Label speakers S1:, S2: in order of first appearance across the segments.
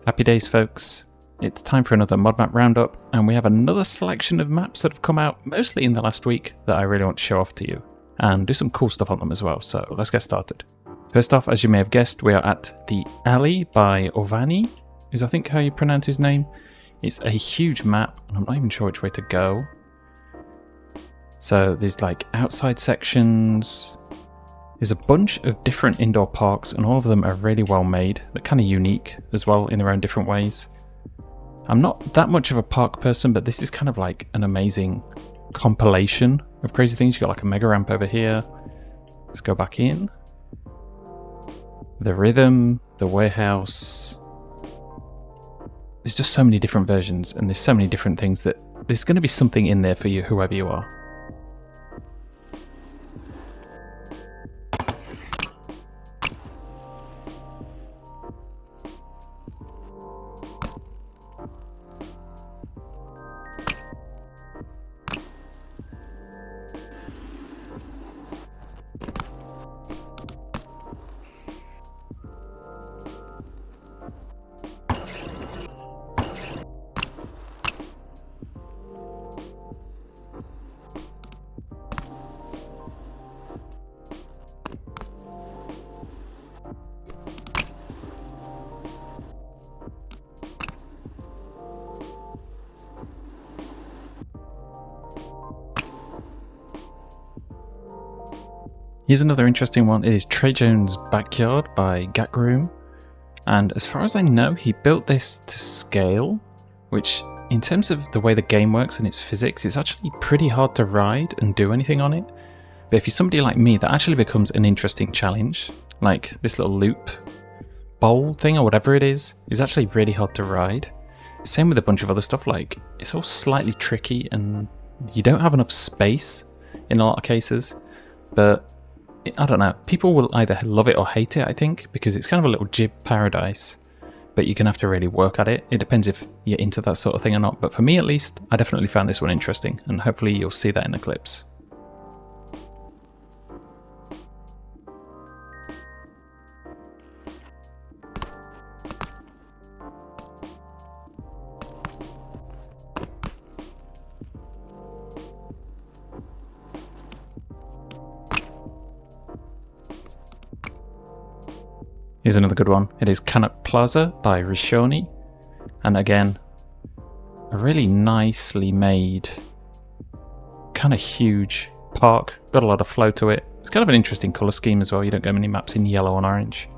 S1: Happy days, folks. It's time for another mod map roundup, and we have another selection of maps that have come out mostly in the last week that I really want to show off to you, and do some cool stuff on them as well, so let's get started. First off, as you may have guessed, we are at the Alley by Ovanny, is I think how you pronounce his name. It's a huge map, and I'm not even sure which way to go. So there's like outside sections. There's a bunch of different indoor parks, and all of them are really well made. They're kind of unique as well in their own different ways. I'm not that much of a park person, but this is kind of like an amazing compilation of crazy things. You've got like a mega ramp over here. Let's go back in. The Rhythm, the Warehouse. There's just so many different versions, and there's so many different things that there's going to be something in there for you, whoever you are. Here's another interesting one. It is Trey Jone's Backyard by Gakroom. And as far as I know, he built this to scale, which in terms of the way the game works and its physics, it's actually pretty hard to ride and do anything on it. But if you're somebody like me, that actually becomes an interesting challenge. Like this little loop bowl thing or whatever it is actually really hard to ride. Same with a bunch of other stuff, like it's all slightly tricky and you don't have enough space in a lot of cases. But I don't know, people will either love it or hate it, I think, because it's kind of a little jib paradise, but you're going to have to really work at it. It depends if you're into that sort of thing or not, but for me at least, I definitely found this one interesting, and hopefully you'll see that in the clips. Here's another good one. It is Canuk Plaza by Rishawny. And again, a really nicely made, kind of huge park. Got a lot of flow to it. It's kind of an interesting colour scheme as well. You don't get many maps in yellow and orange.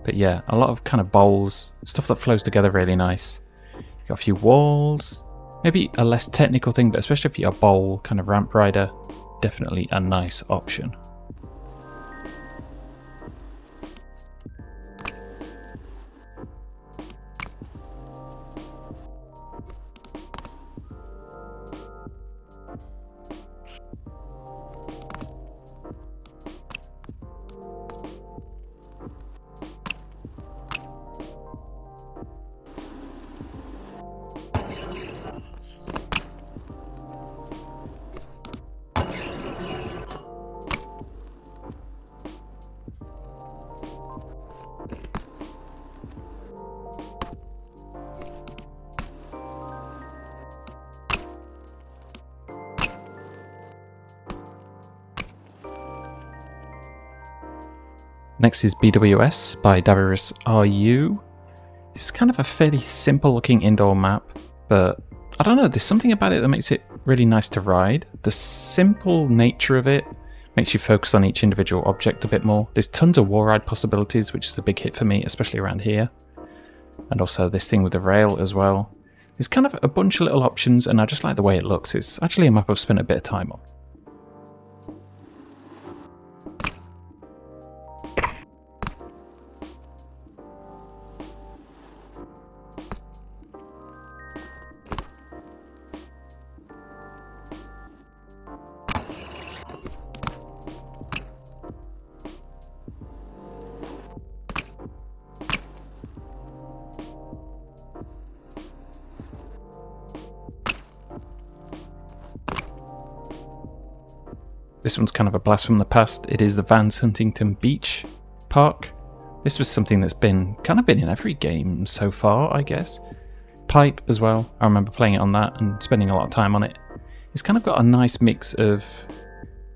S1: But yeah, a lot of kind of bowls, stuff that flows together really nice. You've got a few walls. Maybe a less technical thing, but especially if you're a bowl kind of ramp rider, definitely a nice option. Next is BWS by dabirusRU. It's kind of a fairly simple looking indoor map, but I don't know, there's something about it that makes it really nice to ride. The simple nature of it makes you focus on each individual object a bit more. There's tons of wall ride possibilities, which is a big hit for me, especially around here. And also this thing with the rail as well. There's kind of a bunch of little options, and I just like the way it looks. It's actually a map I've spent a bit of time on. This one's kind of a blast from the past. It is the Huntington Beach Park This was something that's been in every game so far, I guess. Pipe as well. I remember playing it on that and spending a lot of time on it. It's kind of got a nice mix of,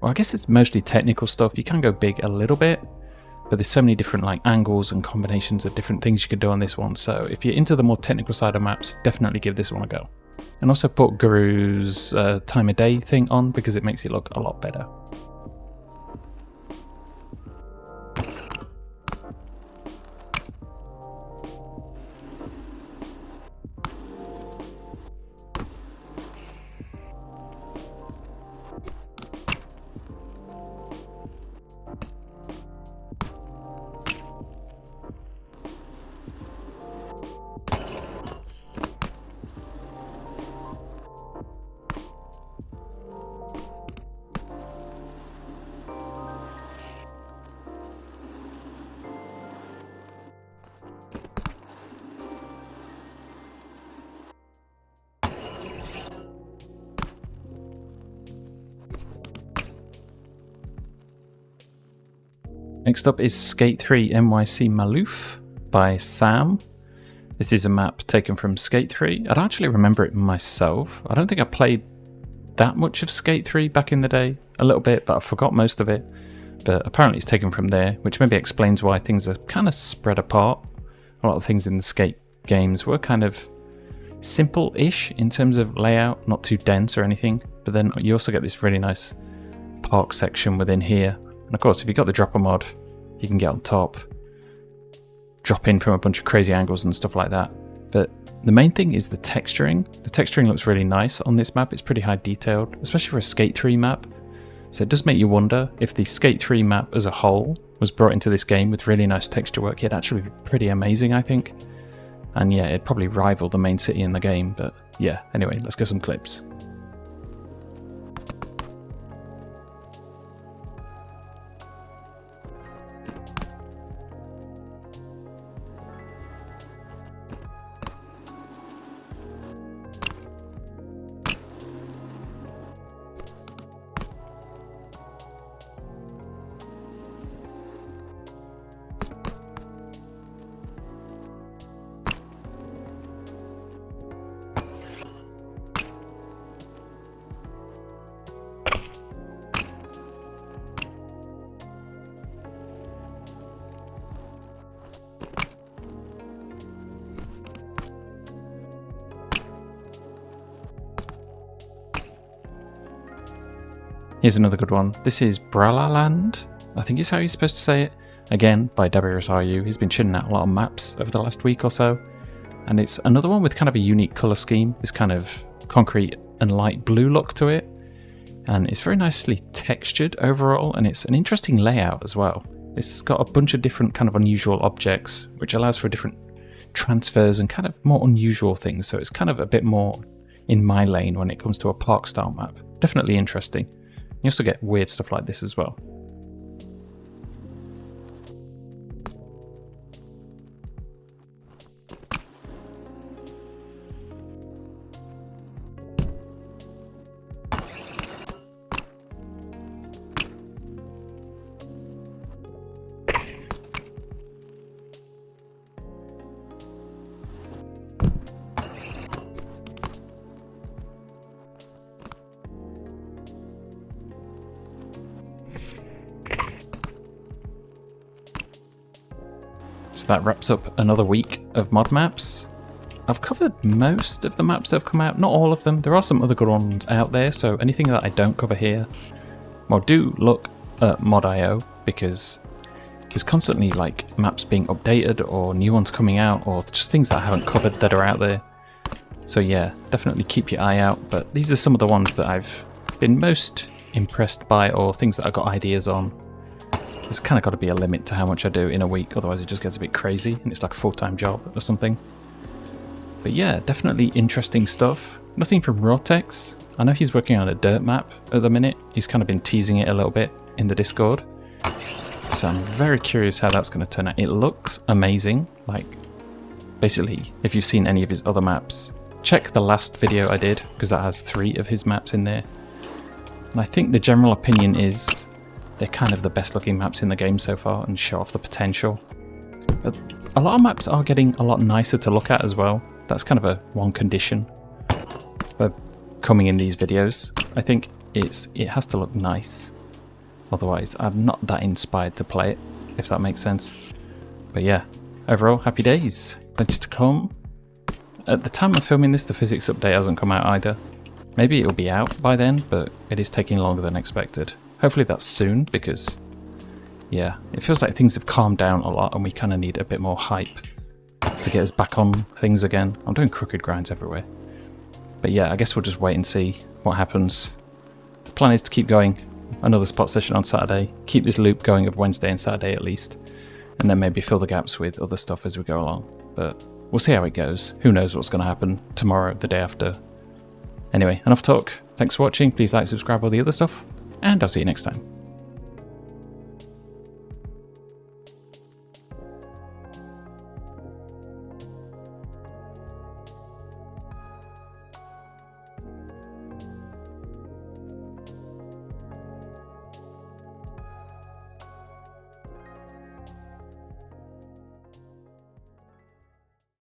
S1: well, I guess it's mostly technical stuff. You can go big a little bit, but there's so many different like angles and combinations of different things you could do on this one. So if you're into the more technical side of maps, definitely give this one a go. And also put Guru's time of day thing on because it makes it look a lot better. Next up is Skate 3 Nyc Maloof by Sam. This is a map taken from Skate 3. I don't actually remember it myself. I don't think I played that much of Skate 3 back in the day. A little bit, but I forgot most of it. But apparently it's taken from there, which maybe explains why things are kind of spread apart. A lot of things in the Skate games were kind of simple-ish in terms of layout, not too dense or anything. But then you also get this really nice park section within here. And of course, if you've got the dropper mod, you can get on top, drop in from a bunch of crazy angles and stuff like that. But the main thing is the texturing. The texturing looks really nice on this map. It's pretty high detailed, especially for a Skate 3 map. So it does make you wonder if the Skate 3 map as a whole was brought into this game with really nice texture work. It'd actually be pretty amazing, I think. And yeah, it'd probably rival the main city in the game. But yeah, anyway, let's get some clips. Here's another good one. This is Bralaland, I think is how you're supposed to say it. Again, by dabirusRU. He's been churning out a lot of maps over the last week or so. And it's another one with kind of a unique colour scheme. This kind of concrete and light blue look to it. And it's very nicely textured overall, and it's an interesting layout as well. It's got a bunch of different kind of unusual objects, which allows for different transfers and kind of more unusual things. So it's kind of a bit more in my lane when it comes to a park style map. Definitely interesting. You also get weird stuff like this as well. So that wraps up another week of mod maps. I've covered most of the maps that have come out, not all of them. There are some other good ones out there, so anything that I don't cover here, well, do look at Mod.io, because there's constantly like maps being updated or new ones coming out, or just things that I haven't covered that are out there. So yeah, definitely keep your eye out, but these are some of the ones that I've been most impressed by, or things that I've got ideas on. There's kind of got to be a limit to how much I do in a week, otherwise it just gets a bit crazy and it's like a full-time job or something. But yeah, definitely interesting stuff. Nothing from Rotex. I know he's working on a dirt map at the minute. He's kind of been teasing it a little bit in the Discord. So I'm very curious how that's going to turn out. It looks amazing. Like, basically, if you've seen any of his other maps, check the last video I did, because that has 3 of his maps in there. And I think the general opinion is they're kind of the best looking maps in the game so far and show off the potential. But a lot of maps are getting a lot nicer to look at as well. That's kind of one condition for coming in these videos. I think it has to look nice. Otherwise, I'm not that inspired to play it, if that makes sense. But yeah, overall, happy days. Plenty to come. At the time of filming this, the physics update hasn't come out either. Maybe it'll be out by then, but it is taking longer than expected. Hopefully that's soon, because yeah, it feels like things have calmed down a lot and we kind of need a bit more hype to get us back on things again. I'm doing crooked grinds everywhere. But yeah, I guess we'll just wait and see what happens. The plan is to keep going. Another spot session on Saturday. Keep this loop going of Wednesday and Saturday at least. And then maybe fill the gaps with other stuff as we go along. But we'll see how it goes. Who knows what's going to happen tomorrow, the day after. Anyway, enough talk. Thanks for watching. Please like, subscribe, all the other stuff. And I'll see you next time.